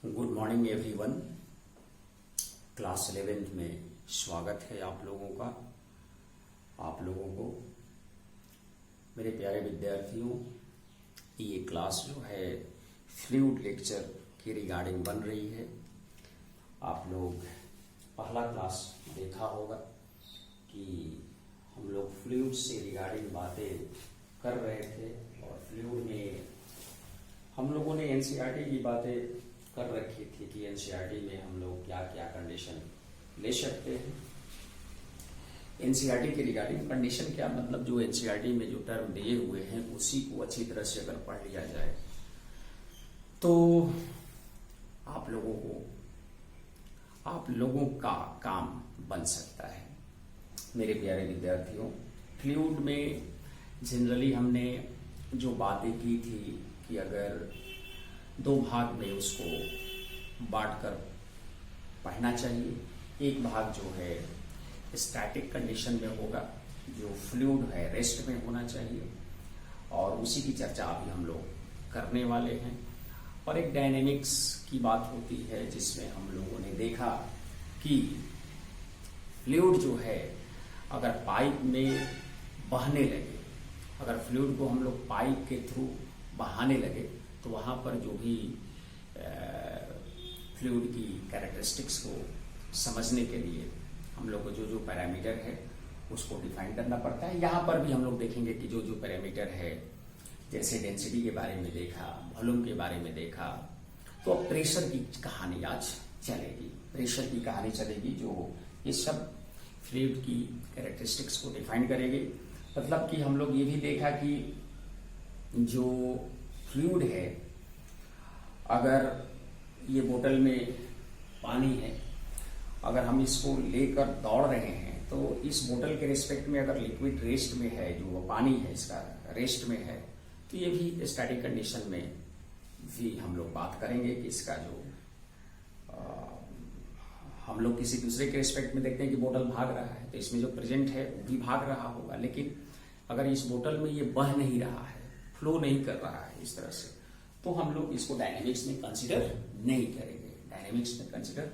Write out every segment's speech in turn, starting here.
Good morning everyone. Class 11th में स्वागत है आप लोगों का। आप लोगों को मेरे प्यारे विद्यार्थियों, ये क्लास जो है फ्लूइड लेक्चर की रिगार्डिंग बन रही है। आप लोग पहला क्लास देखा होगा कि हम लोग फ्लूइड से रिगार्डिंग बातें कर रहे थे और फ्लूइड में हम लोगों ने एनसीईआरटी की बातें कर रखी थी कि एनसीईआरटी में हम लोग क्या क्या कंडीशन ले सकते हैं। एनसीईआरटी के रिगार्डिंग कंडीशन क्या मतलब, जो एनसीईआरटी में जो टर्म दिए हुए हैं उसी को अच्छी तरह से अगर पढ़ लिया जाए तो आप लोगों का काम बन सकता है। मेरे प्यारे विद्यार्थियों, फ्लूइड में जनरली हमने जो बातें की थी कि अगर दो भाग में उसको बांटकर पढ़ना चाहिए। एक भाग जो है स्टैटिक कंडीशन में होगा, जो फ्लूइड है रेस्ट में होना चाहिए, और उसी की चर्चा अभी हम लोग करने वाले हैं। और एक डायनेमिक्स की बात होती है जिसमें हम लोगों ने देखा कि फ्लूइड जो है अगर पाइप में बहने लगे, अगर फ्लूइड को हम लोग पाइप के थ्रू बहाने लगे तो वहाँ पर जो भी फ्लूइड की कैरेक्टरिस्टिक्स को समझने के लिए हम लोग को जो पैरामीटर है उसको डिफाइन करना पड़ता है। यहाँ पर भी हम लोग देखेंगे कि जो पैरामीटर है, जैसे डेंसिटी के बारे में देखा, वॉल्यूम के बारे में देखा, तो अब प्रेशर की कहानी आज चलेगी। प्रेशर की कहानी चलेगी जो ये सब फ्लूइड की कैरेक्टरिस्टिक्स को डिफाइन करेगी। मतलब कि हम लोग ये भी देखा कि जो फ्लूइड है, अगर ये बोतल में पानी है, अगर हम इसको लेकर दौड़ रहे हैं तो इस बोतल के रिस्पेक्ट में अगर लिक्विड रेस्ट में है, जो पानी है इसका रेस्ट में है, तो ये भी स्टैटिक कंडीशन में भी हम लोग बात करेंगे कि इसका जो हम लोग किसी दूसरे के रिस्पेक्ट में देखते हैं कि बोतल भाग रहा है तो इसमें जो प्रेजेंट है वो भी भाग रहा होगा, लेकिन अगर इस बोतल में ये बह नहीं रहा है, फ्लो नहीं कर रहा है इस तरह से, तो हम लोग इसको डायनेमिक्स में कंसीडर नहीं करेंगे। डायनेमिक्स में कंसीडर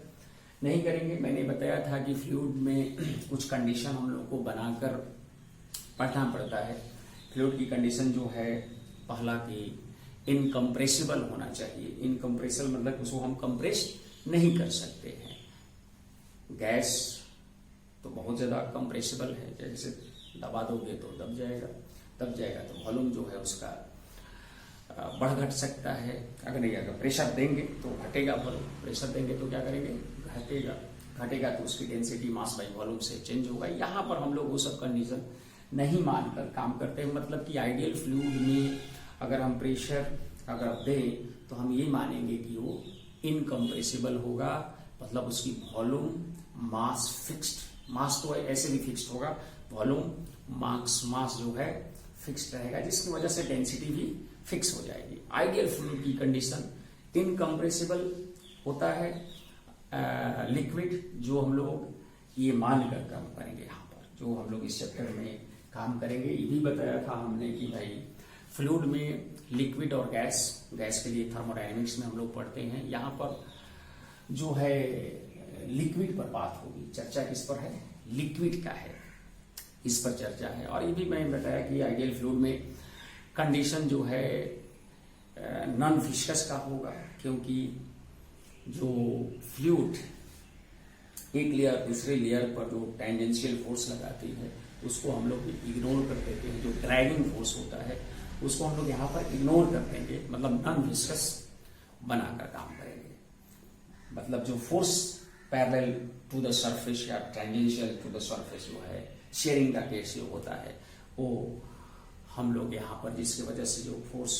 नहीं करेंगे। मैंने बताया था कि फ्लूइड में कुछ कंडीशन हम लोग को बनाकर पढ़ना पड़ता है। फ्लूइड की कंडीशन जो है, पहला कि इनकम्प्रेसिबल होना चाहिए। इनकम्प्रेसिबल मतलब उसको हम कंप्रेस नहीं कर सकते हैं। गैस तो बहुत ज्यादा कंप्रेसिबल है, जैसे दबा दोगे तो दब जाएगा तो वॉल्यूम जो है उसका बढ़ घट सकता है। अगर प्रेशर देंगे तो घटेगा वॉल्यूम, प्रेशर देंगे तो क्या करेंगे, घटेगा तो उसकी डेंसिटी मास बाई वॉल्यूम से चेंज होगा। यहाँ पर हम लोग वो सब कंडीशन नहीं मानकर काम करते हैं। मतलब कि आइडियल फ्लूइड में अगर हम प्रेशर अगर दें तो हम ये मानेंगे कि वो इनकम्प्रेसिबल होगा, मतलब उसकी वॉल्यूम मास फिक्स्ड, मास तो ऐसे भी फिक्स्ड होगा, वॉल्यूम मास जो है फिक्स्ड रहेगा, जिसकी वजह से डेंसिटी भी फिक्स हो जाएगी। आइडियल फ्लूइड की कंडीशन इनकम्प्रेसिबल होता है लिक्विड, जो हम लोग ये मानकर काम करेंगे। यहाँ पर जो हम लोग इस चैप्टर में काम करेंगे, ये भी बताया था हमने कि भाई फ्लूइड में लिक्विड और गैस के लिए थर्मोडायनेमिक्स में हम लोग पढ़ते हैं। यहाँ पर जो है लिक्विड पर बात होगी, चर्चा किस पर है, लिक्विड का है, इस पर चर्चा है। और ये भी मैंने बताया कि आइडियल फ्लूइड में कंडीशन जो है नॉन विस्कस का होगा, क्योंकि जो फ्लूइड एक लेयर दूसरे लेयर पर जो टेंजेंशियल फोर्स लगाती है उसको हम लोग इग्नोर कर देते हैं। जो ड्रैगिंग फोर्स होता है उसको हम लोग यहाँ पर इग्नोर कर देंगे, मतलब नॉन विस्कस बनाकर काम करेंगे। मतलब जो force parallel to the surface या टेंजेंशियल टू द सरफेस जो है, शेयरिंग का केस जो होता है, वो हम लोग यहाँ पर जिसकी वजह से जो फोर्स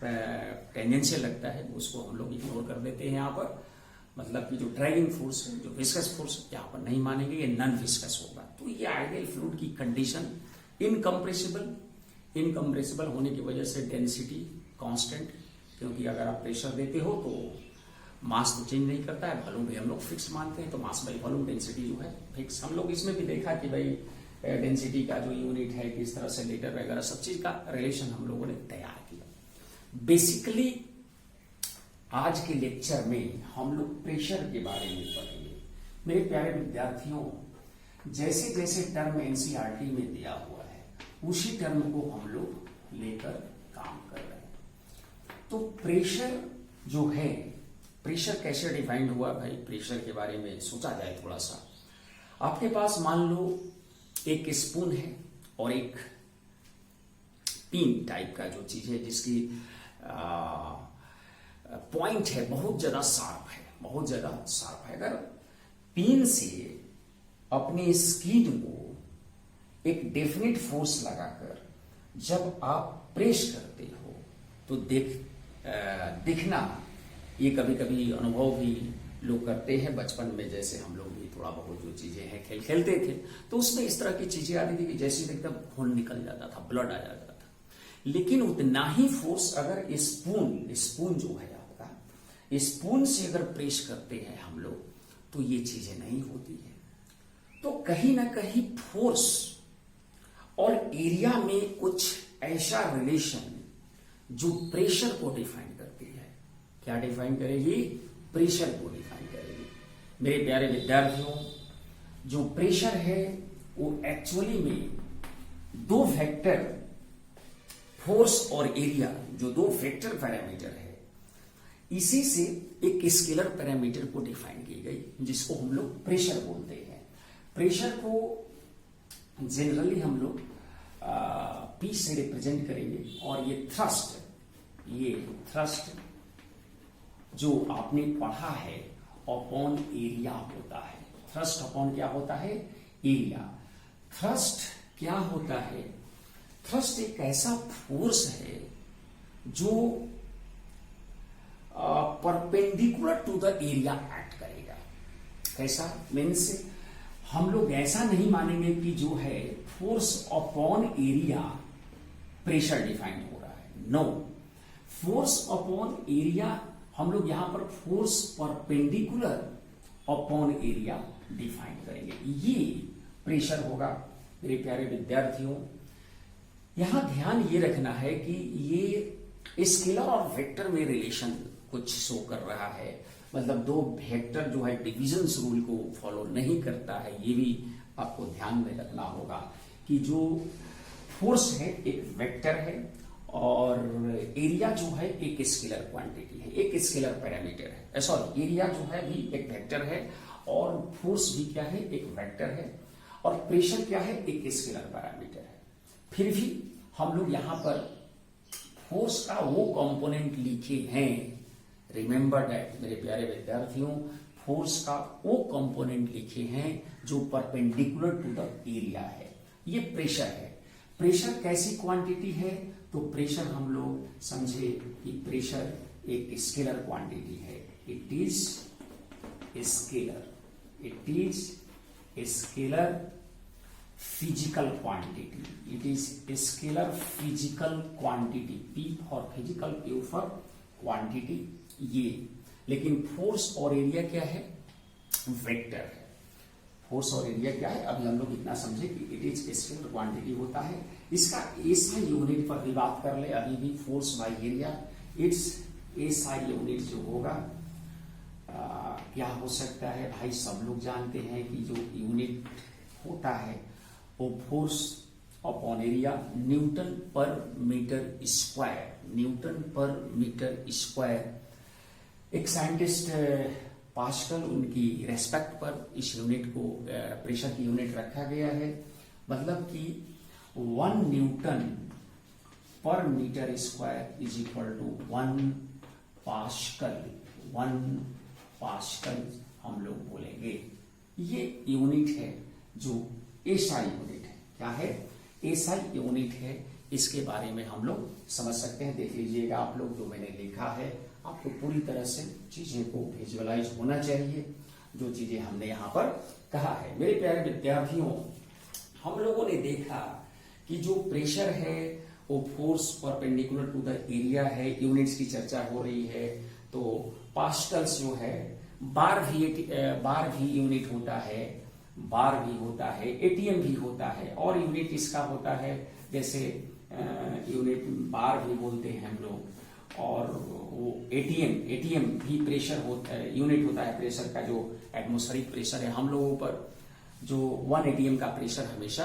टेंजेंशियल लगता है उसको हम लोग इग्नोर कर देते हैं यहाँ पर। मतलब कि जो ड्रैगिंग फोर्स है, जो विस्कस फोर्स यहाँ पर नहीं मानेंगे, ये नॉन विस्कस होगा। तो ये आइडियल फ्लूइड की कंडीशन इनकम्प्रेसिबल होने की वजह से डेंसिटी कांस्टेंट, क्योंकि अगर आप प्रेशर देते हो तो मास तो चेंज नहीं करता है, वॉल्यूम भी हम लोग फिक्स मानते हैं, तो मास बाई वॉल्यूम डेंसिटी जो है फिक्स। हम लोग इसमें भी देखा कि भाई डेंसिटी का जो यूनिट है किस तरह से, लीटर वगैरह सब चीज का रिलेशन हम लोगों ने तैयार किया। बेसिकली आज के लेक्चर में हम लोग प्रेशर के बारे में पढ़ेंगे। मेरे प्यारे विद्यार्थियों, जैसे जैसे टर्म एनसीईआरटी में दिया हुआ है उसी टर्म को हम लोग लेकर काम कर रहे हैं। तो प्रेशर जो है, प्रेशर कैसे डिफाइंड हुआ भाई, प्रेशर के बारे में सोचा जाए थोड़ा सा। आपके पास मान लो एक स्पून है और एक पिन टाइप का जो चीज है जिसकी पॉइंट है बहुत ज्यादा शार्प है, बहुत ज्यादा शार्प है। अगर पिन से अपने स्किन को एक डेफिनेट फोर्स लगाकर जब आप प्रेस करते हो तो दिखना, ये कभी कभी अनुभव भी लोग करते हैं। बचपन में जैसे हम लोग भी थोड़ा बहुत जो चीजें हैं खेल खेलते थे तो उसमें इस तरह की चीजें आती थी कि जैसे एकदम खून निकल जाता था, ब्लड आ जाता था। लेकिन उतना ही फोर्स अगर स्पून जो है आपका, स्पून से अगर प्रेस करते हैं हम लोग तो ये चीजें नहीं होती है। तो कहीं ना कहीं फोर्स और एरिया में कुछ ऐसा रिलेशन जो प्रेशर को डिफाइन करती है। क्या डिफाइन करेगी? प्रेशर को डिफाइन करेगी। मेरे प्यारे विद्यार्थियों, जो प्रेशर है वो एक्चुअली में दो वेक्टर, फोर्स और एरिया, जो दो वेक्टर पैरामीटर है, इसी से एक स्केलर पैरामीटर को डिफाइन की गई जिसको हम लोग प्रेशर बोलते हैं। प्रेशर को जनरली हम लोग पी से रिप्रेजेंट करेंगे और ये थ्रस्ट जो आपने पढ़ा है अपॉन एरिया होता है। थ्रस्ट अपॉन क्या होता है? एरिया। थ्रस्ट क्या होता है? थ्रस्ट एक ऐसा फोर्स है जो perpendicular to the area act करेगा। कैसा? मीन्स हम लोग ऐसा नहीं मानेंगे कि जो है force upon area pressure define हो रहा है। नो, फोर्स अपॉन एरिया हम लोग यहां पर force perpendicular upon area define करेंगे, ये प्रेशर होगा। मेरे प्यारे विद्यार्थियों, यहां ध्यान ये रखना है कि ये स्केलर और वेक्टर में रिलेशन कुछ शो कर रहा है। मतलब दो वेक्टर जो है डिविजन्स रूल को फॉलो नहीं करता है, ये भी आपको ध्यान में रखना होगा कि जो फोर्स है एक वेक्टर है और एरिया जो है एक स्केलर क्वांटिटी है, एक स्केलर पैरामीटर है। सॉरी, एरिया जो है भी एक वेक्टर है और फोर्स भी क्या है? एक वेक्टर है। और प्रेशर क्या है? एक स्केलर पैरामीटर है। फिर भी हम लोग यहां पर फोर्स का वो कंपोनेंट लिखे हैं। रिमेंबर दैट मेरे प्यारे विद्यार्थियों, फोर्स का वो कंपोनेंट लिखे हैं जो परपेंडिकुलर टू द एरिया है। ये प्रेशर है। प्रेशर कैसी क्वांटिटी है? तो प्रेशर हम लोग समझे कि प्रेशर एक स्केलर क्वांटिटी है। It is scalar, it is scalar physical quantity, it is scalar physical quantity. P for physical, Q for quantity, ये। लेकिन फोर्स और एरिया क्या है? वेक्टर है। फोर्स और एरिया क्या है? अभी हम लोग इतना समझे कि इट इज स्केलर क्वांटिटी होता है। इसका एसआई यूनिट पर भी बात कर ले अभी भी, force by area. It's SI unit जो होगा क्या हो सकता है भाई? सब लोग जानते हैं कि जो यूनिट होता है वो force upon area Newton per metre square, Newton per metre square. एक साइंटिस्ट पास्कल, उनकी रेस्पेक्ट पर इस यूनिट को, प्रेशर की यूनिट रखा गया है। मतलब कि 1 newton per metre square is equal to 1 pascal. 1 pascal हम लोग बोलेंगे। ये यूनिट है जो एसआई यूनिट है। क्या है? एसआई यूनिट है। इसके बारे में हम लोग समझ सकते हैं। देख लीजिएगा आप लोग, जो मैंने लिखा है आपको पूरी तरह से चीजें को विजुअलाइज होना चाहिए, जो चीजें हमने यहां पर कहा है। मेरे प्यारे विद्यार्थियों, हम लोगों ने देखा कि जो प्रेशर है वो force perpendicular to the area है। यूनिट्स की चर्चा हो रही है तो पास्कल्स जो है, बार भी यूनिट होता है, बार भी होता है, एटीएम भी होता है। और यूनिट इसका होता है जैसे यूनिट बार भी बोलते हैं हम लोग, और वो एटीएम भी प्रेशर होता है, यूनिट होता है प्रेशर का, जो एटमॉस्फेरिक प्रेशर है, हम लोगों पर जो 1 एटीएम का प्रेशर हमेशा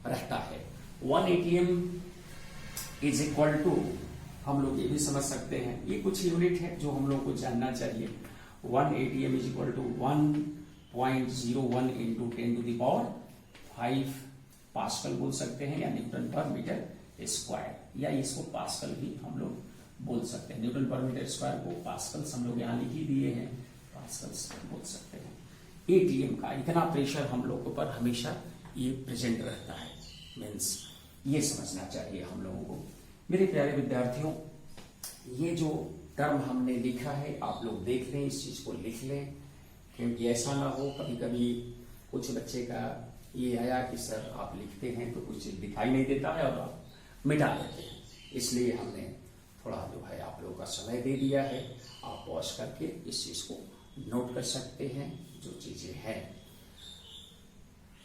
रहता है। 1 एटीएम इज इक्वल टू, हम लोग ये भी समझ सकते हैं, ये कुछ यूनिट है जो हम लोग को जानना चाहिए। 1 ATM is equal to 1.01 into 10⁵ pascal बोल सकते हैं, या न्यूटन पर मीटर स्क्वायर, या इसको पास्कल भी हम लोग बोल सकते हैं। न्यूटन पर मीटर स्क्वायर को पास्कल्स हम लोग यहाँ लिख ही दिए हैं, पास्कल्स बोल सकते हैं। एटीएम का इतना प्रेशर हम लोगों पर हमेशा ये प्रेजेंट रहता है, मीन्स ये समझना चाहिए हम लोगों को। मेरे प्यारे विद्यार्थियों, ये जो टर्म हमने लिखा है आप लोग देख लें, इस चीज को लिख लें, क्योंकि ऐसा ना हो कभी कभी कुछ बच्चे का ये आया कि सर आप लिखते हैं तो कुछ दिखाई नहीं देता है और आप मिटा देते हैं, इसलिए हमने थोड़ा जो है आप लोगों का समय दे दिया है। आप पॉज करके इस चीज को नोट कर सकते हैं जो चीजें हैं।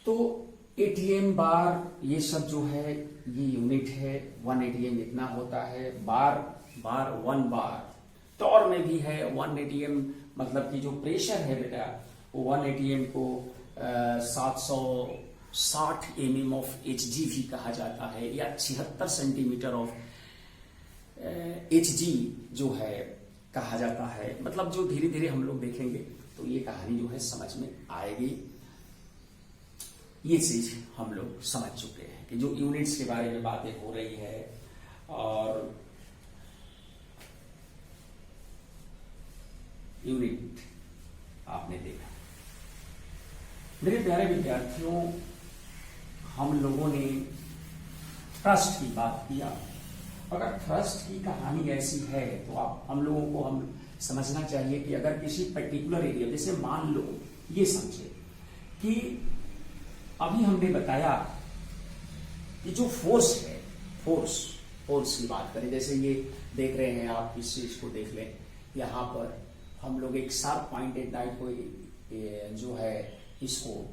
तो एटीएम बार ये सब जो है ये यूनिट है, 1 एटीएम इतना होता है। बार 1 बार, टॉर में भी है 1 एटीएम, मतलब कि जो प्रेशर है बेटा वो 1 एटीएम को 760 mm ऑफ HG भी कहा जाता है, या 76 सेंटीमीटर ऑफ HG जो है कहा जाता है। मतलब जो धीरे धीरे हम लोग देखेंगे तो ये कहानी जो है समझ में आएगी। ये चीज हम लोग समझ चुके हैं कि जो यूनिट्स के बारे में बातें हो रही है, और यूनिट आपने देखा। मेरे प्यारे विद्यार्थियों, हम लोगों ने थ्रस्ट की बात किया। अगर थ्रस्ट की कहानी ऐसी है तो आप हम लोगों को हम समझना चाहिए कि अगर किसी पर्टिकुलर एरिया, जैसे मान लो ये समझे कि अभी हमने बताया कि जो फोर्स है, फोर्स की बात करें, जैसे ये देख रहे हैं आप, इस चीज को देख लें, यहाँ पर हम लोग एक शार्प पॉइंटेड नाइट को जो है इसको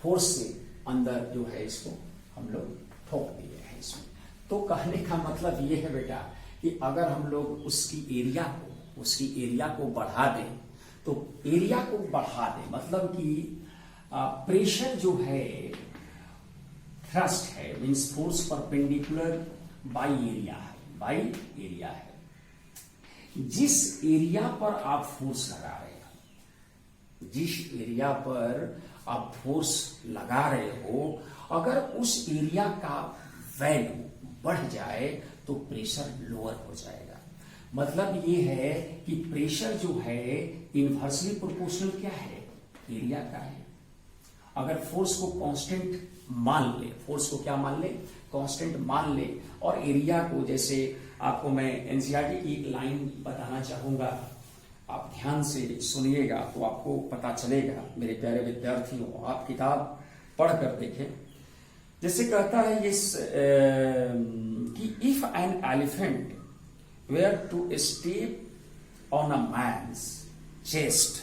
फोर्स से अंदर जो है इसको हम लोग ठोक दिए हैं इसमें। तो कहने का मतलब ये है बेटा कि अगर हम लोग उसकी एरिया को बढ़ा दें, तो एरिया को बढ़ा दें मतलब कि प्रेशर जो है, थ्रस्ट है, means force perpendicular by area है। जिस एरिया पर आप फोर्स लगा रहे हो, जिस एरिया पर आप फोर्स लगा रहे हो, अगर उस एरिया का वैल्यू बढ़ जाए तो प्रेशर लोअर हो जाएगा। मतलब ये है कि प्रेशर जो है इनवर्सली प्रोपोर्शनल क्या है, एरिया का है। अगर फोर्स को कांस्टेंट मान ले, फोर्स को क्या मान ले, कांस्टेंट मान ले, और एरिया को, जैसे आपको मैं एनसीईआरटी की एक लाइन बताना चाहूंगा, आप ध्यान से सुनिएगा तो आपको पता चलेगा। मेरे प्यारे विद्यार्थियों, आप किताब पढ़कर देखें। जैसे कहता है ये कि if an elephant were to step on a man's chest,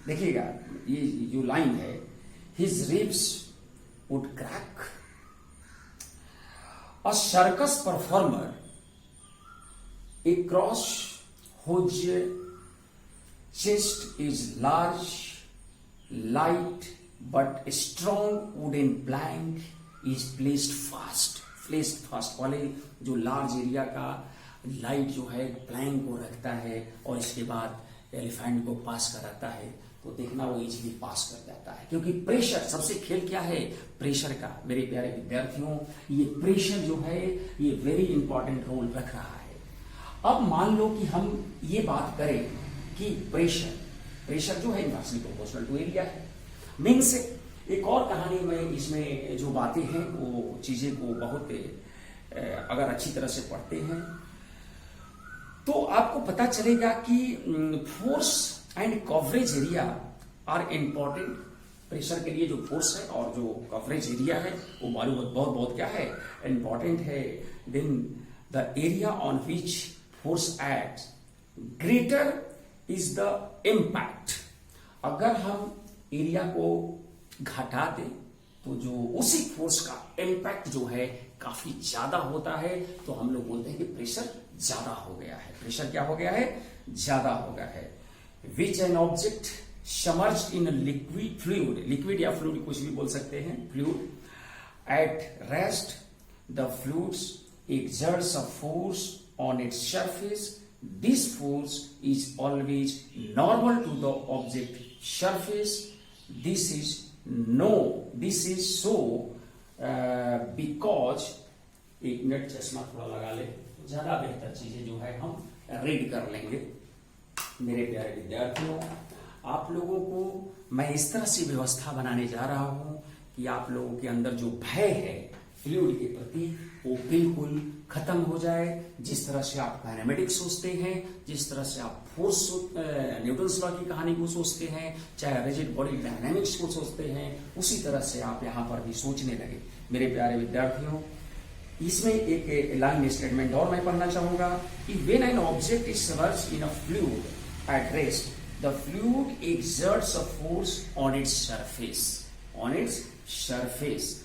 देखिएगा ये जो लाइन है, his ribs would crack. A circus performer across whose chest is large, light but strong wooden plank is placed fast वाले जो large area का light जो है Planck को रखता है और इसके बाद एलिफेंट को पास कराता है, तो देखना वो इजीली पास कर जाता है। क्योंकि प्रेशर, सबसे खेल क्या है, प्रेशर का। मेरे प्यारे विद्यार्थियों, ये प्रेशर जो है ये वेरी इंपॉर्टेंट रोल रख रहा है। अब मान लो कि हम ये बात करें कि प्रेशर जो है इनवर्सली प्रोपोर्शनल टू एरिया है। मीन्स एक और कहानी में इसमें जो बातें हैं वो चीजें को बहुत अगर अच्छी तरह से पढ़ते हैं तो आपको पता चलेगा कि force and coverage area are important. Pressure के लिए जो फोर्स है और जो कवरेज एरिया है वो बहुत क्या है, इंपॉर्टेंट है। Then the area on which force act greater is the impact. अगर हम एरिया को घटा दें तो जो उसी फोर्स का इम्पैक्ट जो है काफी ज्यादा होता है, तो हम लोग बोलते हैं कि प्रेशर ज्यादा हो गया है, प्रेशर क्या हो गया है, ज्यादा हो गया है। विच an object submerged in liquid fluid, liquid या फ्लूइड कुछ भी बोल सकते हैं, fluid at rest the fluids exerts a force on its surface. This force is always normal to the object surface. This is so because, एक minute चश्मा थोड़ा लगा ले तो ज्यादा बेहतर चीजें जो है हम रीड कर लेंगे। मेरे प्यारे विद्यार्थियों, आप लोगों को मैं इस तरह से व्यवस्था बनाने जा रहा हूं कि आप लोगों के अंदर जो भय है फ्लूइड के प्रति वो बिल्कुल खत्म हो जाए। जिस तरह से आप काइनेमेटिक्स सोचते हैं, जिस तरह से आप फोर्स न्यूटन्स लॉ की कहानी को सोचते हैं, चाहे रिजिड बॉडी डायनामिक्स को सोचते हैं, उसी तरह से आप यहाँ पर भी सोचने लगे। मेरे प्यारे विद्यार्थियों, इसमें एक लाइन स्टेटमेंट और मैं पढ़ना चाहूंगा कि when an object is submerged in a fluid at rest the fluid exerts a force on its surface.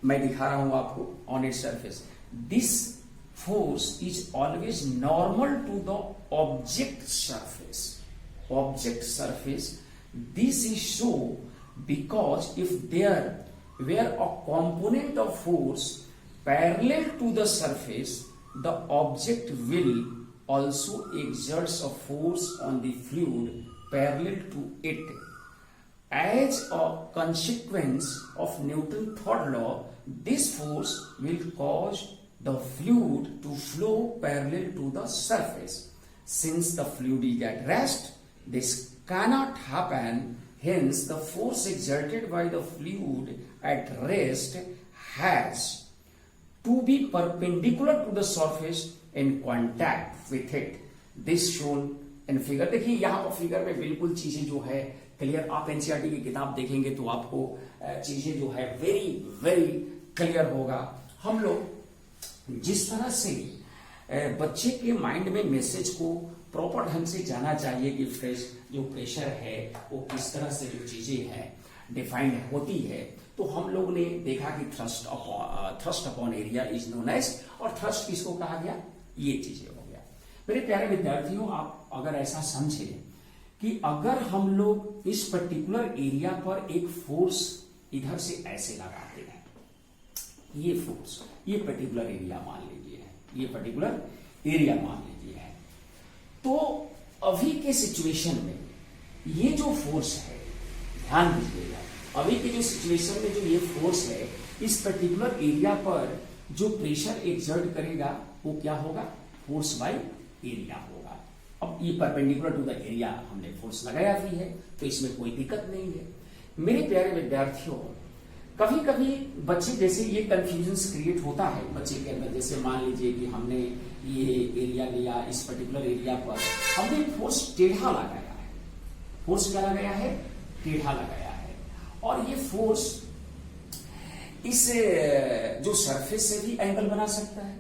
मैं दिखा रहा हूं आपको, on its surface. This force is always normal to the object surface. This is so because if there were a component of force parallel to the surface, the object will also exert a force on the fluid parallel to it. As a consequence of Newton's third law, this force will cause the fluid to flow parallel to the surface. Since the fluid is at rest, this cannot happen. Hence, the force exerted by the fluid at rest has to be perpendicular to the surface in contact with it. This shown in figure. देखिए यहाँ पर figure में बिल्कुल चीजें जो है clear. आप NCERT की किताब देखेंगे तो आपको चीजें जो है वेरी वेरी क्लियर होगा। हम लोग जिस तरह से बच्चे के माइंड में मैसेज को प्रॉपर ढंग से जाना चाहिए कि जो प्रेशर है वो किस तरह से जो चीजें हैं डिफाइंड होती है, तो हम लोग ने देखा कि thrust upon area is known as, और थ्रस्ट किसको कहा गया, ये चीजें हो गया। मेरे प्यारे विद्यार्थियों, आप अगर ऐसा समझे कि अगर हम लोग इस पर्टिकुलर एरिया पर एक फोर्स इधर से ऐसे लगाते हैं, ये फोर्स ये पर्टिकुलर एरिया मान लीजिए है, ये पर्टिकुलर एरिया मान लीजिए है, तो अभी के सिचुएशन में ये जो फोर्स है, ध्यान दीजिएगा, अभी के जो सिचुएशन में जो ये फोर्स है, इस पर्टिकुलर एरिया पर जो प्रेशर एक्सर्ट करेगा वो क्या होगा, फोर्स बाय एरिया होगा। अब ये परपेंडिकुलर टू द एरिया हमने फोर्स लगाया भी है, तो इसमें कोई दिक्कत नहीं है। मेरे प्यारे विद्यार्थियों, कभी कभी बच्चे जैसे ये कंफ्यूजन क्रिएट होता है बच्चे के अंदर, जैसे मान लीजिए कि हमने ये एरिया लिया, इस पर्टिकुलर एरिया पर हमने फोर्स टेढ़ा लगाया है, फोर्स क्या लगाया है, टेढ़ा लगाया है, और ये फोर्स इस जो सरफेस से भी एंगल बना सकता है,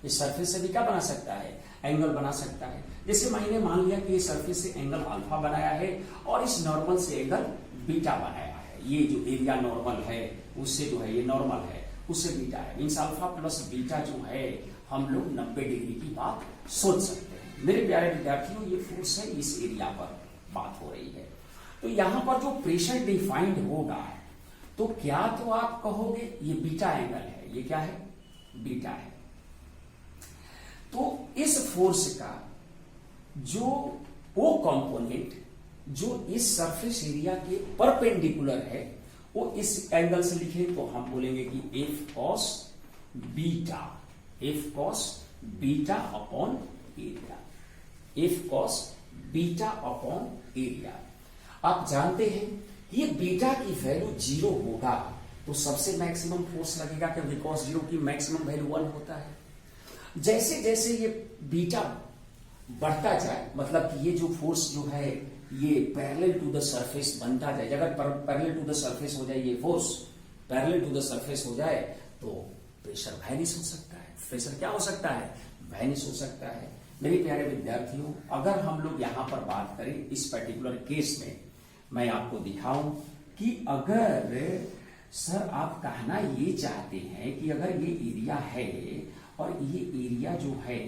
इस सरफेस से भी क्या बना सकता है, एंगल बना सकता है। जैसे मैंने मान लिया कि ये सरफेस से एंगल अल्फा बनाया है और इस नॉर्मल से एंगल बीटा बनाया है, ये जो एरिया नॉर्मल है उससे जो है ये नॉर्मल है, उससे बीटा है, मीन्स अल्फा प्लस बीटा जो है हम लोग 90 डिग्री की बात सोच सकते हैं। मेरे प्यारे विद्यार्थियों, ये फोर्स है, इस एरिया पर बात हो रही है, तो यहां पर जो प्रेशर डिफाइंड होगा तो क्या तो आप कहोगे ये बीटा एंगल है, ये क्या है, बीटा है। तो इस फोर्स का जो वो कंपोनेंट जो इस सरफेस एरिया के परपेंडिकुलर है वो इस एंगल से लिखे तो हम बोलेंगे कि F cos beta upon area, F cos beta upon area. आप जानते हैं ये बीटा की वैल्यू 0 होगा तो सबसे मैक्सिमम फोर्स लगेगा, क्योंकि कॉस 0 की मैक्सिमम वैल्यू 1 होता है। जैसे जैसे ये बीटा बढ़ता जाए, मतलब कि ये जो फोर्स जो है ये पैरेलल टू द सरफेस बनता जाए, अगर पैरेलल टू द सरफेस हो जाए, ये force parallel to the surface हो जाए तो प्रेशर वैनिश हो सकता है। प्रेशर क्या हो सकता है, वैनिश हो सकता है। मेरे प्यारे विद्यार्थियों, अगर हम लोग यहां पर बात करें इस पर्टिकुलर केस में, मैं आपको दिखाऊं कि अगर सर आप कहना ये चाहते हैं कि अगर ये एरिया है और ये एरिया जो है,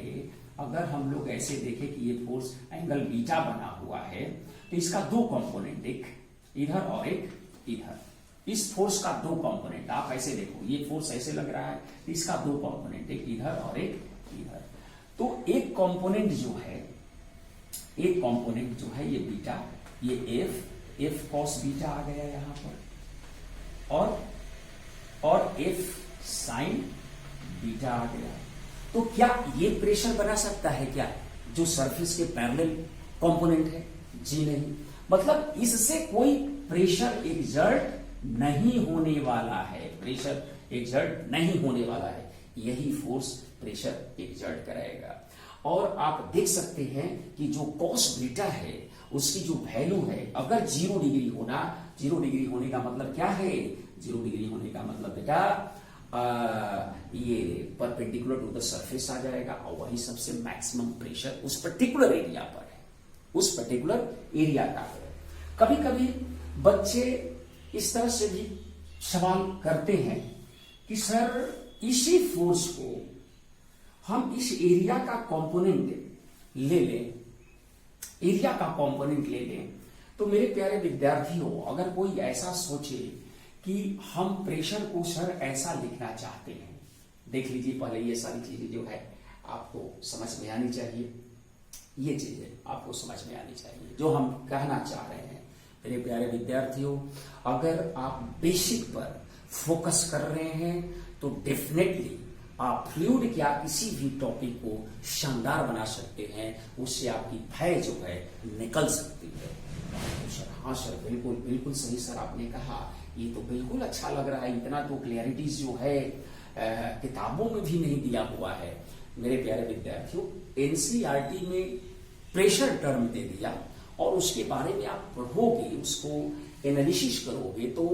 अगर हम लोग ऐसे देखें कि ये फोर्स एंगल बीटा बना हुआ है, तो इसका दो कंपोनेंट, एक इधर और एक इधर। इस फोर्स का दो कंपोनेंट, आप ऐसे देखो, ये फोर्स ऐसे लग रहा है, इसका दो कंपोनेंट, एक इधर और एक इधर। तो एक कंपोनेंट जो है, एक कंपोनेंट जो है ये बीटा, ये एफ कॉस बीटा आ गया यहां पर, और एफ साइन बीटा आ गया। तो क्या ये प्रेशर बना सकता है क्या, जो सरफेस के पैरेलल कंपोनेंट है? जी नहीं। मतलब इससे कोई प्रेशर एक्सर्ट नहीं होने वाला है, प्रेशर एक्सर्ट नहीं होने वाला है, यही फोर्स प्रेशर एक्सर्ट कराएगा। और आप देख सकते हैं कि जो कॉस बीटा है उसकी जो वैल्यू है, अगर 0 डिग्री होना, 0 डिग्री होने का मतलब क्या है, 0 डिग्री होने का मतलब बेटा ये परपेंडिकुलर टू द सरफेस आ जाएगा, और वही सबसे मैक्सिमम प्रेशर उस पर्टिकुलर एरिया पर है, उस पर्टिकुलर एरिया का है। कभी कभी बच्चे इस तरह से भी सवाल करते हैं कि सर इसी फोर्स को हम इस एरिया का कंपोनेंट ले लें, एरिया का कंपोनेंट ले लें, तो मेरे प्यारे विद्यार्थियों, अगर कोई ऐसा सोचे कि हम प्रेशर को सर ऐसा लिखना चाहते हैं, देख लीजिए पहले ये सारी चीजें जो है आपको समझ में आनी चाहिए, ये चीजें आपको समझ में आनी चाहिए जो हम कहना चाह रहे हैं। मेरे प्यारे विद्यार्थियों, अगर आप बेसिक पर फोकस कर रहे हैं तो डेफिनेटली आप फ्लूइड क्या किसी भी टॉपिक को शानदार बना सकते हैं, उससे आपकी भय जो है निकल सकती है। तो सर, हाँ सर, बिल्कुल बिल्कुल सही सर आपने कहा, ये तो बिल्कुल अच्छा लग रहा है, इतना तो क्लैरिटीज जो है किताबों में भी नहीं दिया हुआ है। मेरे प्यारे विद्यार्थियों, एनसीईआरटी में प्रेशर टर्म दे दिया और उसके बारे में आप पढ़ोगे, उसको एनालिसिस करोगे तो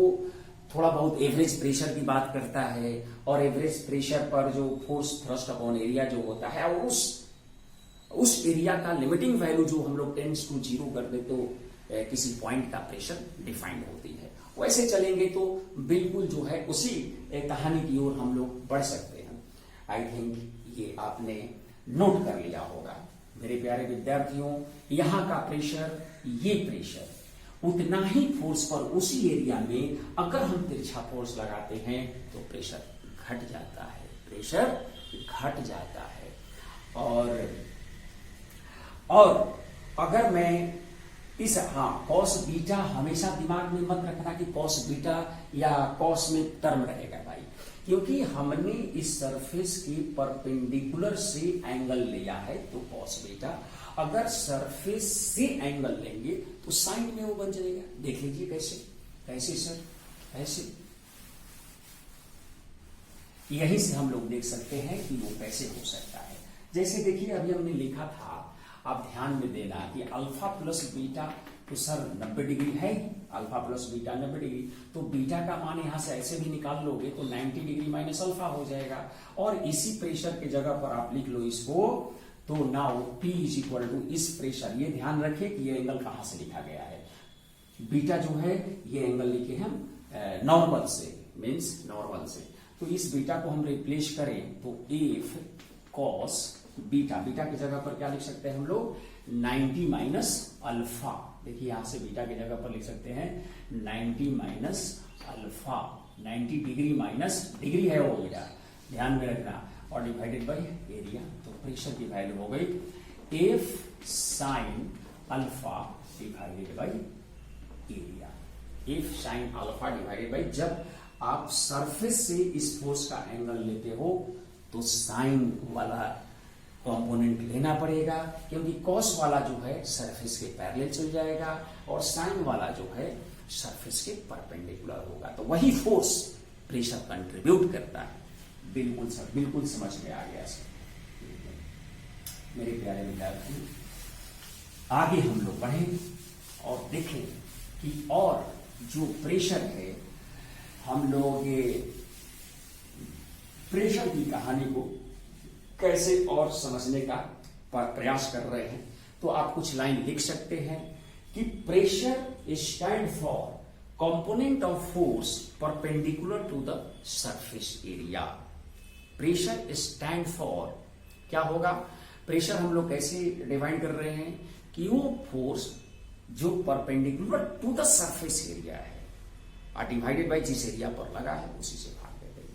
थोड़ा बहुत एवरेज प्रेशर की बात करता है, और एवरेज प्रेशर पर जो फोर्स थ्रस्ट अपॉन एरिया जो होता है, और उस एरिया का लिमिटिंग वैल्यू जो हम लोग टेंड्स टू 0 कर दे तो किसी पॉइंट का प्रेशर डिफाइंड होती है। वैसे चलेंगे तो बिल्कुल जो है उसी कहानी की ओर हम लोग बढ़ सकते हैं। आई थिंक ये आपने नोट कर लिया होगा। मेरे प्यारे विद्यार्थियों, यहाँ का प्रेशर, ये प्रेशर उतना ही फोर्स पर उसी एरिया में अगर हम तिरछा फोर्स लगाते हैं तो प्रेशर घट जाता है, प्रेशर घट जाता है। और अगर मैं इस कॉस बीटा, हमेशा दिमाग में मत रखना कि कॉस बीटा या कॉस में टर्म रहेगा भाई, क्योंकि हमने इस सरफेस के परपेंडिकुलर से एंगल लिया है तो कॉस बीटा, अगर सरफेस से एंगल लेंगे तो साइन में वो बन जाएगा। देख लीजिए कैसे, कैसे सर, ऐसे। यहीं से हम लोग देख सकते हैं कि वो कैसे हो सकता है। जैसे देखिए अभी हमने लिखा था, आप ध्यान में देना कि अल्फा प्लस बीटा तो सर 90 डिग्री है, अल्फा प्लस बीटा 90 डिग्री, तो बीटा का मान यहां से ऐसे भी निकाल लोगे तो 90 डिग्री माइनस अल्फा हो जाएगा। और इसी प्रेशर के जगह पर आप लिख लो इसको, तो now P is equal to इस प्रेशर, ये ध्यान रखिए कि ये एंगल कहां से लिखा गया है, बीटा जो है ये एंगल लिखे हम नॉर्मल से, मीन्स नॉर्मल से। तो इस बीटा को हम रिप्लेस करें तो एफ कॉस बीटा, बीटा की जगह पर क्या लिख सकते हैं हम लोग, 90 माइनस अल्फा। देखिए यहां से बीटा की जगह पर लिख सकते हैं 90 minus alpha, 90 degree minus degree है वो बेटा, ध्यान में रखना, और डिवाइडेड बाय एरिया। तो प्रेशर की वैल्यू हो गई F sine alpha divided by area, F sine alpha divided by, जब आप सरफेस से इस फोर्स का एंगल लेते हो तो साइन वाला कंपोनेंट लेना पड़ेगा, क्योंकि कॉस वाला जो है सरफेस के पैरेलल चल जाएगा और साइन वाला जो है सरफेस के परपेंडिकुलर होगा, तो वही फोर्स प्रेशर कंट्रीब्यूट करता है। बिल्कुल सर, बिल्कुल समझ में आ गया सर। मेरे प्यारे विद्यार्थी, आगे हम लोग बढ़ें और देखें कि और जो प्रेशर है, हम लोग ये प्रेशर की कहानी को कैसे और समझने का प्रयास कर रहे हैं। तो आप कुछ लाइन लिख सकते हैं कि pressure stand for component of force perpendicular to the surface area. Pressure stand for क्या होगा? प्रेशर हम लोग कैसे डिफाइन कर रहे हैं कि वो फोर्स जो perpendicular to the surface area है डिवाइडेड बाय जिस एरिया पर लगा है उसी से भाग देते हैं।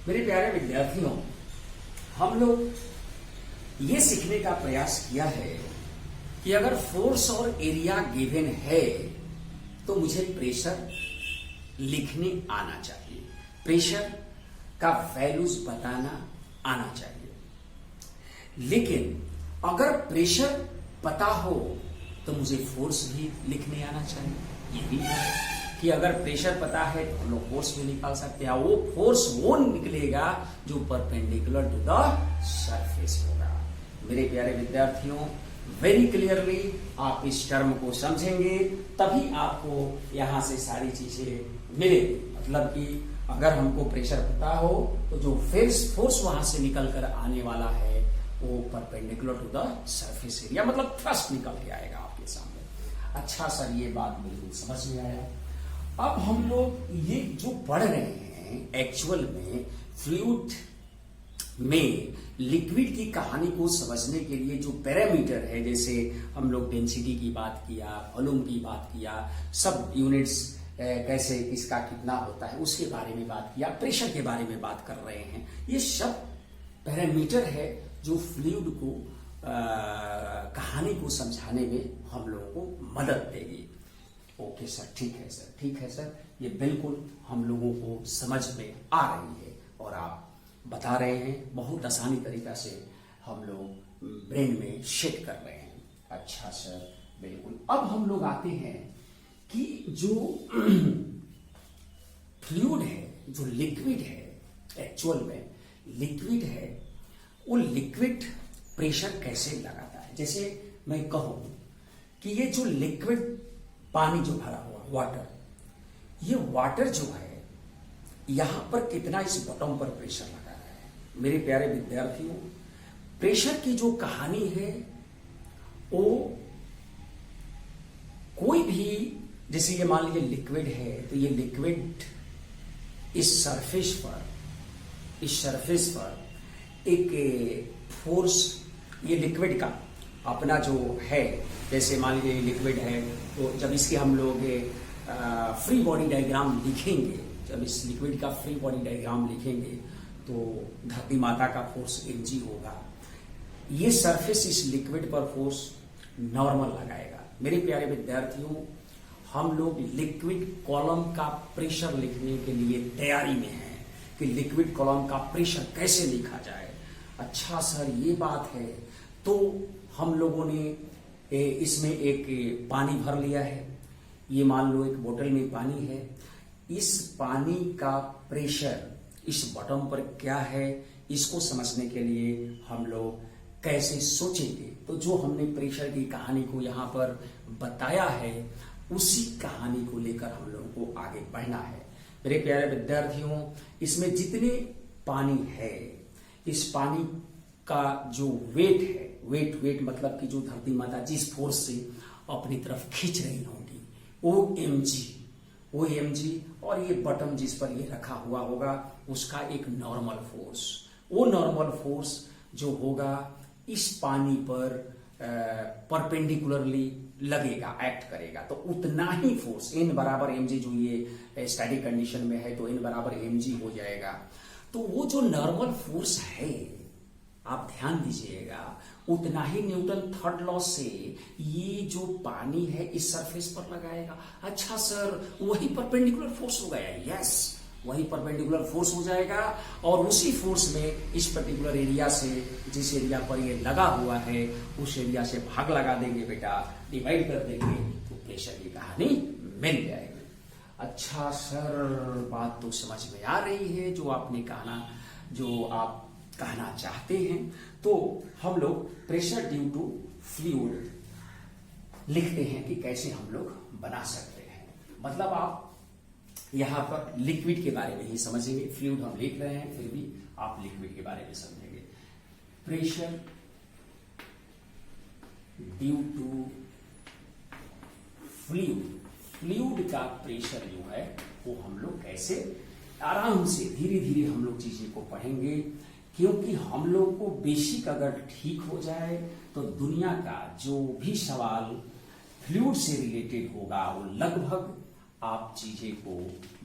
मेरे प्यारे विद्यार्थियों, हम लोग ये सीखने का प्रयास किया है कि अगर फोर्स और एरिया गिवन है तो मुझे प्रेशर लिखने आना चाहिए, प्रेशर का वैल्यूज बताना आना चाहिए। लेकिन अगर प्रेशर पता हो तो मुझे फोर्स भी लिखने आना चाहिए। ये भी है कि अगर प्रेशर पता है तो हम लोग फोर्स भी निकाल सकते हैं। वो फोर्स वो निकलेगा जो परपेंडिकुलर टू द सरफेस होगा। मेरे प्यारे विद्यार्थियों, वेरी क्लियरली आप इस टर्म को समझेंगे तभी आपको यहां से सारी चीजें मिलेगी। मतलब कि अगर हमको प्रेशर पता हो तो जो फोर्स वहां से निकल कर आने वाला है वो perpendicular to the surface area, मतलब थ्रस्ट निकल के आएगा आपके सामने। अच्छा सर, ये बात बिल्कुल समझ में आया। अब हम लोग ये जो पढ़ रहे हैं एक्चुअल में फ्लूइड में लिक्विड की कहानी को समझने के लिए जो पैरामीटर है, जैसे हम लोग डेंसिटी की बात किया, वॉल्यूम की बात किया, सब यूनिट्स कैसे किसका कितना होता है उसके बारे में बात किया, प्रेशर के बारे में बात कर रहे हैं। ये सब पैरामीटर है जो फ्लूइड को कहानी को समझाने में हम लोगों को मदद देगी। ओके सर, ठीक है सर, ठीक है सर, ये बिल्कुल हम लोगों को समझ में आ रही है और आप बता रहे हैं बहुत आसानी तरीका से हम लोग ब्रेन में सेट कर रहे हैं। अच्छा सर, बिल्कुल। अब हम लोग आते हैं कि जो फ्लूइड है, जो लिक्विड है, एक्चुअल में लिक्विड है, वो लिक्विड प्रेशर कैसे लगाता है। जैसे मैं कहूं कि ये जो लिक्विड पानी जो भरा हुआ वाटर, ये वाटर जो है यहां पर कितना इस बॉटम पर प्रेशर लगा रहा है। मेरे प्यारे विद्यार्थियों, प्रेशर की जो कहानी है वो कोई भी, जैसे ये मान लीजिए लिक्विड है तो ये लिक्विड इस सरफेस पर एक फोर्स, ये लिक्विड का अपना जो है, जैसे मान लीजिए लिक्विड है तो जब इसके हम लोग फ्री बॉडी डायग्राम लिखेंगे, जब इस लिक्विड का फ्री बॉडी डायग्राम लिखेंगे तो धरती माता का फोर्स mg होगा। ये सरफेस इस लिक्विड पर फोर्स नॉर्मल लगाएगा। मेरे प्यारे विद्यार्थियों, हम लोग लिक्विड कॉलम का प्रेशर लिखने के लिए तैयारी में हैं कि लिक्विड कॉलम का प्रेशर कैसे लिखा जाए। अच्छा सर, ये बात है। तो हम लोगों ने इसमें एक पानी भर लिया है, ये मान लो एक बोतल में पानी है। इस पानी का प्रेशर इस बॉटम पर क्या है, इसको समझने के लिए हम लोग कैसे सोचेंगे। तो जो हमने प्रेशर की कहानी को यहाँ पर बताया है उसी कहानी को लेकर हम लोगों को आगे बढ़ना है। मेरे प्यारे विद्यार्थियों, इसमें जितने पानी है, इस पानी का जो वेट है, वेट मतलब कि जो धरती माता जिस फोर्स से अपनी तरफ खींच रही होगी वो mg, और ये बटन जिस पर ये रखा हुआ होगा उसका एक नॉर्मल फोर्स, वो नॉर्मल फोर्स जो होगा इस पानी पर परपेंडिकुलरली लगेगा, एक्ट करेगा। तो उतना ही फोर्स n बराबर mg, जो ये स्टैटिक कंडीशन में है तो n बराबर mg हो जाएगा। तो वो जो नॉर्मल फोर्स है, आप ध्यान दीजिएगा, उतना ही न्यूटन थर्ड लॉ से ये जो पानी है इस सरफेस पर लगाएगा। अच्छा सर, वही परपेंडिकुलर फोर्स हो गया। यस, वही परपेंडिकुलर फोर्स हो जाएगा और उसी फोर्स में इस पर्टिकुलर एरिया से, जिस एरिया पर ये लगा हुआ है, उस एरिया से भाग लगा देंगे बेटा, डिवाइड कर देंगे तो प्रेशर की कहानी मिल जाएगी। अच्छा सर, बात तो समझ में आ रही है जो आपने कहना, जो आप कहना चाहते हैं। तो हम लोग प्रेशर ड्यू टू फ्लूइड लिखते हैं कि कैसे हम लोग बना सकते हैं। मतलब आप यहां पर लिक्विड के बारे में ही समझेंगे। फ्लूइड हम लिख रहे हैं, फिर भी आप लिक्विड के बारे में समझेंगे। Pressure due to fluid, fluid का प्रेशर जो है वो हम लोग कैसे आराम से धीरे धीरे हम लोग चीजें को पढ़ेंगे, क्योंकि हम लोग को बेसिक अगर ठीक हो जाए तो दुनिया का जो भी सवाल फ्लूइड से रिलेटेड होगा वो लगभग आप चीजें को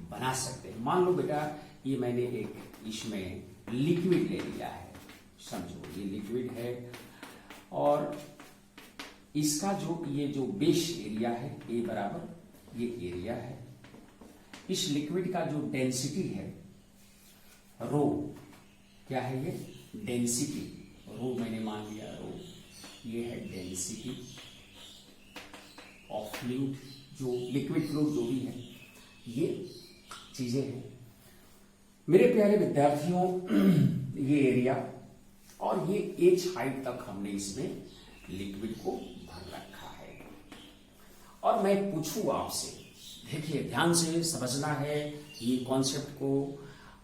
बना सकते हैं। मान लो बेटा ये मैंने एक इसमें लिक्विड ले लिया है, समझो ये लिक्विड है और इसका जो ये जो बेस एरिया है ए बराबर ये एरिया है। इस लिक्विड का जो डेंसिटी है रो, क्या है ये डेंसिटी, रो मैंने मान लिया रो, ये है डेंसिटी ऑफ फ्लूइड, जो लिक्विड फ्लूइड जो भी है ये चीजें हैं। मेरे प्यारे विद्यार्थियों ये एरिया और ये एच हाइट तक हमने इसमें लिक्विड को भर रखा है। और मैं पूछूं आपसे, देखिए ध्यान से समझना है ये कॉन्सेप्ट को,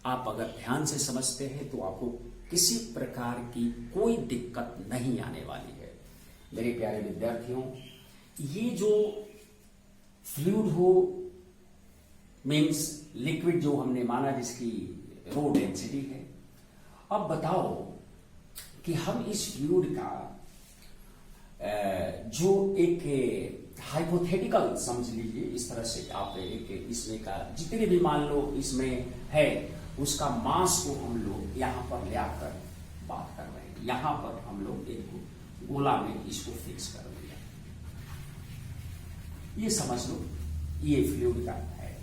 आप अगर ध्यान से समझते हैं तो आपको किसी प्रकार की कोई दिक्कत नहीं आने वाली है। मेरे प्यारे विद्यार्थियों ये जो फ्लूइड हो मीन्स लिक्विड जो हमने माना जिसकी रो डेंसिटी है, अब बताओ कि हम इस फ्लूइड का जो एक हाइपोथेटिकल समझ लीजिए, इस तरह से आप एक इसमें का जितने भी मान लो इसमें है उसका मास को हम लोग यहां पर ले आकर बात कर रहे हैं। यहां पर हम लोग एक गोला में इसको फिक्स कर दिया, ये समझ लो ये फ्लूइड का है।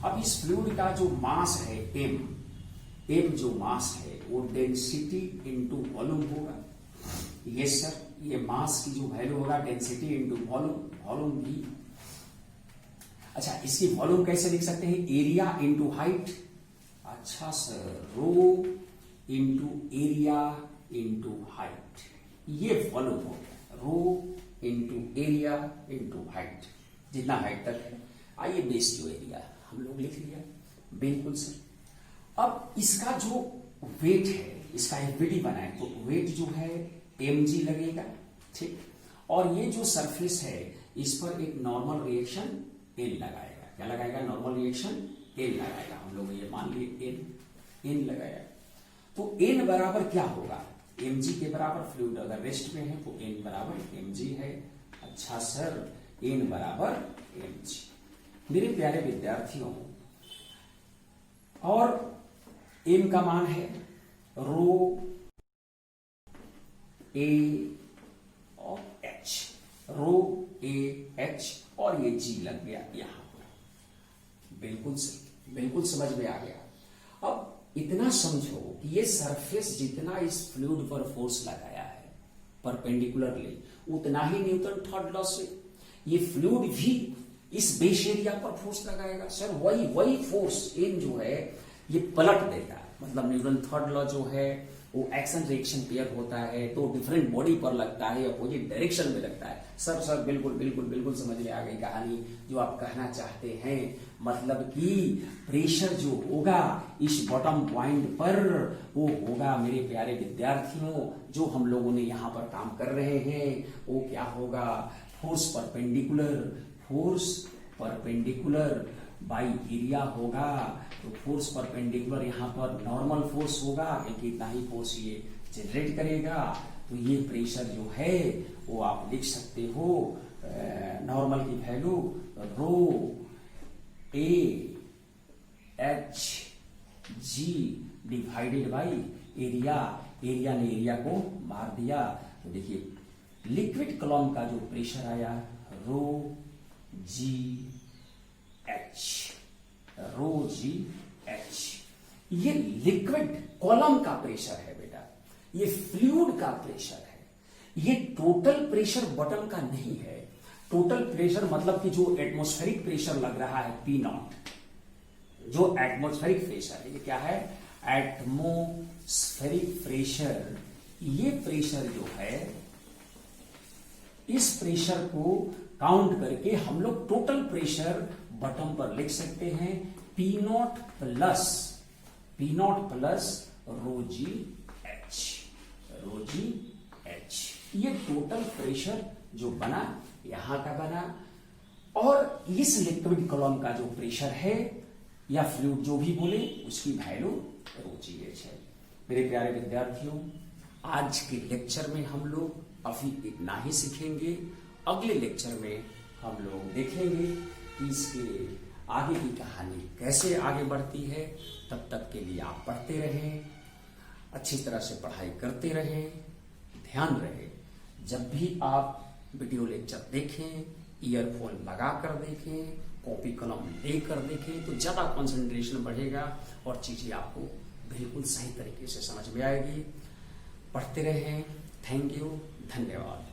अब इस फ्लूइड का जो मास है एम जो मास है वो डेंसिटी इंटू वॉल्यूम होगा। यस सर, ये मास की जो वैल्यू होगा डेंसिटी इंटू वॉल्यूम, वॉल्यूम भी। अच्छा इसकी वॉल्यूम कैसे लिख सकते हैं, एरिया इंटू हाइट। अच्छा sir, rho into area into height, ये वॉल्यूम हो गया, rho into area into height, जितना हाइट तक है। आइए बेस जो एरिया हम लोग लिख लिया, बिल्कुल सर। अब इसका जो वेट है, इसका एक विधि बनाए तो वेट जो है mg लगेगा, ठीक। और ये जो सरफेस है इस पर एक नॉर्मल रिएक्शन n लगाएगा। क्या लगाएगा, नॉर्मल रिएक्शन n लगाएगा। हम लोग ये मान लिए n लगाया तो n बराबर क्या होगा, mg के बराबर। फ्लूइड अगर रेस्ट में है तो n बराबर mg है। अच्छा सर, n बराबर mg। मेरे प्यारे विद्यार्थियों और m का मान है रो ए और एच, रो ए एच और ये जी लग गया यहां पर। बिल्कुल समझ में आ गया। अब इतना समझो कि ये सरफेस जितना इस फ्लूइड पर फोर्स लगाया है परपेंडिकुलरली, उतना ही न्यूटन थर्ड लॉ से ये फ्लूइड भी इस बेस एरिया पर फोर्स लगाएगा। सर वही फोर्स इन जो है ये पलट देगा, मतलब न्यूटन थर्ड लॉ जो है वो एक्शन रिएक्शन पेयर होता है तो डिफरेंट बॉडी पर लगता है, अपोजिट डायरेक्शन में लगता है। सर बिल्कुल समझ में आ गई कहानी जो आप कहना चाहते हैं। मतलब कि प्रेशर जो होगा इस बॉटम पॉइंट पर वो होगा मेरे प्यारे विद्यार्थियों, जो हम लोगों ने यहाँ पर काम कर रहे हैं वो क्या होगा, फोर्स परपेंडिकुलर बाई एरिया होगा। तो फोर्स परपेंडिकुलर यहाँ पर नॉर्मल फोर्स होगा क्योंकि इतना ही फोर्स ये जनरेट करेगा। तो ये प्रेशर जो है वो आप लिख सकते हो नॉर्मल की value rho a h g divided by area. Area ने एरिया को मार दिया। तो देखिए लिक्विड कॉलम का जो प्रेशर आया रो जी एच, ये लिक्विड कॉलम का प्रेशर है बेटा, ये फ्लूइड का प्रेशर है। ये टोटल प्रेशर बॉटम का नहीं है। टोटल प्रेशर मतलब कि जो एटमॉस्फेरिक प्रेशर लग रहा है P0, जो एटमॉस्फेरिक प्रेशर है, ये क्या है, एटमॉस्फेरिक प्रेशर। ये प्रेशर जो है इस प्रेशर को काउंट करके हम लोग टोटल प्रेशर बॉटम पर लिख सकते हैं P0 प्लस रो जी एच, ये टोटल प्रेशर जो बना यहां का बना, और इस लिक्विड कॉलम का जो प्रेशर है या फ्लूइड जो भी बोले उसकी वैल्यू रो जी एच है। मेरे प्यारे विद्यार्थियों, आज के लेक्चर में हम लोग अभी इतना ही सीखेंगे। अगले लेक्चर में हम लोग देखेंगे कि इसके आगे की कहानी कैसे आगे बढ़ती है। तब तक के लिए आप पढ़ते रहें, अच्छी तरह से पढ़ाई करते रहें। ध्यान रहे, जब भी आप वीडियो लेक्चर देखें, ईयरफोन लगा कर देखें, कॉपी कलम लेकर देखें, तो ज्यादा कंसंट्रेशन बढ़ेगा और चीजें आपको बिल्कुल सही तरीके से समझ में आएगी। पढ़ते रहें। थैंक यू, धन्यवाद।